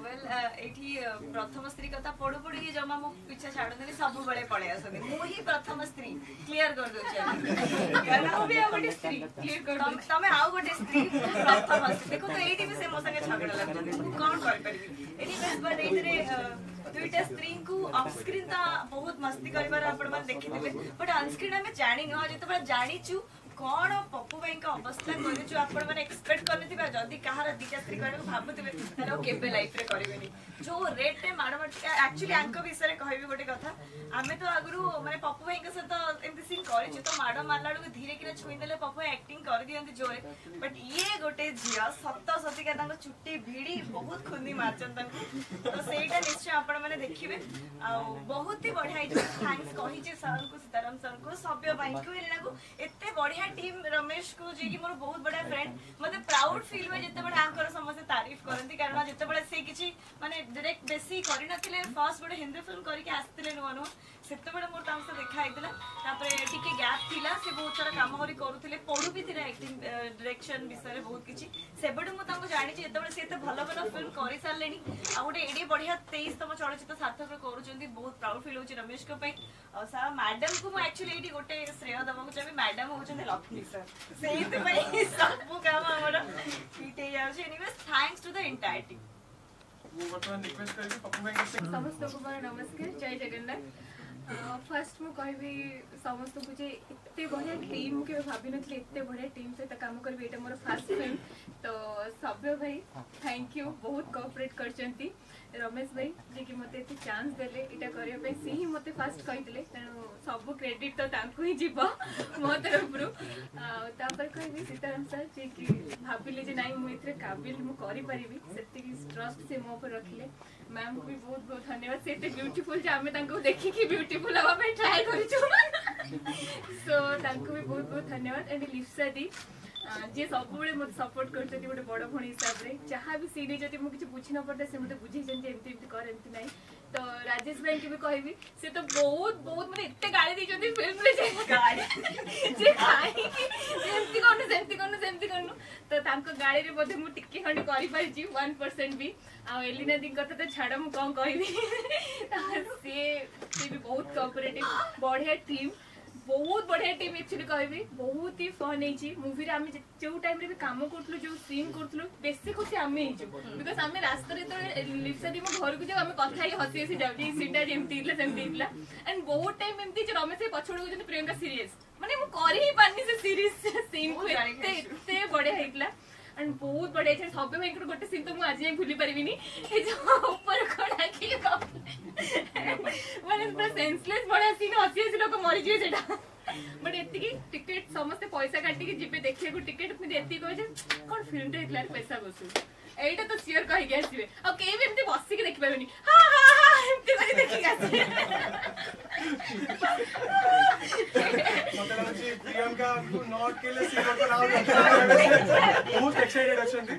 well एठी प्रथम स्त्री कथा पढ़ू पढ़ू ये जमा मो पीछे छाड़नी सब बेले पड़े आसनी मु ही प्रथम स्त्री क्लियर कर दोछि कारण मु भी आ गोटे स्त्री क्लियर कर दो तमे आ गोटे स्त्री प्रथम स्त्री देखो तो एठी भी से मो संगे झगड़ा लागत मु कोन कर परबी एठी बस बट एठी रे दुईटा स्त्री को ऑफ स्क्रीन ता बहुत मस्ती करिवार आपण मन देखिथिबे बट ऑन स्क्रीन हमें जानि न जते बड़ा जानिचु कौन पप्पू भाई का अवस्था करिछु आपण माने एक्सपेक्ट करनिथिबा जदी कहार दिटा स्त्री करे भाबुथिबे तारो केबे लाइफ रे करिवेनी जो रेट रे माडमट एक्चुअली आंको विषय रे कहबी गोटे कथा आमे तो आगरु माने पप्पू भाई के साथ एमती सीन करिछु तो माड मारलाडू को धीरे किने छुई देले पप्पू एक्टिंग कर दियंती जोरे बट ये गोटे जिया सत्त सतिका तांको चुट्टी भिड़ी बहुत खुंदी मारचन तांको तो सेटा निश्चय आपण माने देखिबे आ बहुत ही बढ़िया थैंक्स कहि जे सर को सीताराम सर को सभ्य भाई को एना को एते बढ़िया टीम रमेश को जे कि मोर बहुत बड़ा फ्रेंड मते प्राउड फील हुए जते बड़ा आंकर समस्त तारीफ करंती कारण जते बड़ा से किछि माने डायरेक्ट बेसी करि नथिले फर्स्ट बड़ा हिंदी फिल्म करि के आस्तिले नो सेते बड़ा मोर टाइम से देखा आइतला तापर टिके गैप थिला से बहुत सारा काम करि करूथिले पढु भी थिला एक्टिंग डायरेक्शन विषय रे बहुत किछि सेबडु म तांको जानि जे जते बड़ा से एते भलो भलो फिल्म करि सारलेनी आ गोटे एडी बढ़िया 23 तम चलचित्र सार्थक करूचंती बहुत प्राउड फील होची रमेश को पई सा मैडम को म एक्चुअली एडी गोटे श्रेय दबा को चाहे मैडम होचंती लक्ष्मी सर सेहित पई सब काम हमर पीटे जाउछ anyways thanks to the entire team वो वर्तमान रिक्वेस्ट करबी पप्पू भाई के समस्त को नमस्कार जय जगन्नाथ फर्स्ट मु कहबी समस्त को जे एते बढ़िया टीम के भाबी नथले एते बढ़िया टीम से काम करबी एटा मोर फर्स्ट फिल्म तो सभ्य भाई थैंक यू बहुत कोऑपरेट करचंती रमेश भाई जे कि मते एते चांस देले एटा करिया पे से ही मते फर्स्ट कहितले तेनु सब क्रेडिट तो तांको ही जीव मो तरफ रु तापर कहबी सीताराम सर जे कि भाबिले जे नाही मु इतरे काबिल मु करि परिबी सेति की ट्रस्ट से मो पर रखिले मैम को भी बहुत बहुत धन्यवाद से एते ब्यूटीफुल जे आमे तांको देखि कि ब्यूटीफुल हवा पे ट्राई करिछु सो तांको भी बहुत बहुत धन्यवाद एंड लिप्सा दी जे सब बळे मत सपोर्ट करते गोटे बड़ भणी हिसाब रे जहाँ भी सीन जति मु किछ पूछि न पड़ते से मते बुझी जन जे एमती एमती कर एमती नहीं तो राजेश भाई के भी कहबी से तो बहुत बहुत माने इत्ते गाली दी जति फिल्म रे जे गाली जे खाई कि सेमती करनु तो तांको गाली रे बधे मु टिके खंडी करि पारि छी 1% भी आ एलिना दी कथा तो छाड़ मु कोन कहबी से भी बहुत कोऑपरेटिव बढ़िया टीम बहुत बढ़िया टीम एक्चुअली कहबी बहुत ही फन है मूवी रे आमे जो टाइम रे भी काम करथलो जो सीन करथलो बेसी खुशी आमे ही बिकॉज़ आमे रास्ता रे तो लिप्सा दी मो घर को जब आमे कथा ही हसी हसी जाउ जे सीन ता जेमती इतला सेमती इतला एंड बहुत टाइम एमती जे रमेश से पछोड़ को जे प्रियंका सीरियस माने मु करि ही पानी से सीरीज सीन को एते बढ़िया हेतला एंड बहुत बढ़िया छै सब भाई गोटे सीन तो मु आज भूली परिबिनी ए जो ऊपर खड़ा के माने पूरा सेंसलेस बढ़िया सीन हसी हसी लोग मरि जे सेटा बट एति की टिकट समस्त पैसा काटी के जिबे देखिए को टिकट में एति को जे कोन फिल्म रे इतला पैसा बसु एटा तो सियर कहि के आसीबे आ के भी एमती बसी के देख पाबेनी हां हां हां एमती कहि देखि के आसी मतलब जी प्रियंका को नॉट के लिए सीन को नाम बहुत एक्साइटेड अछंती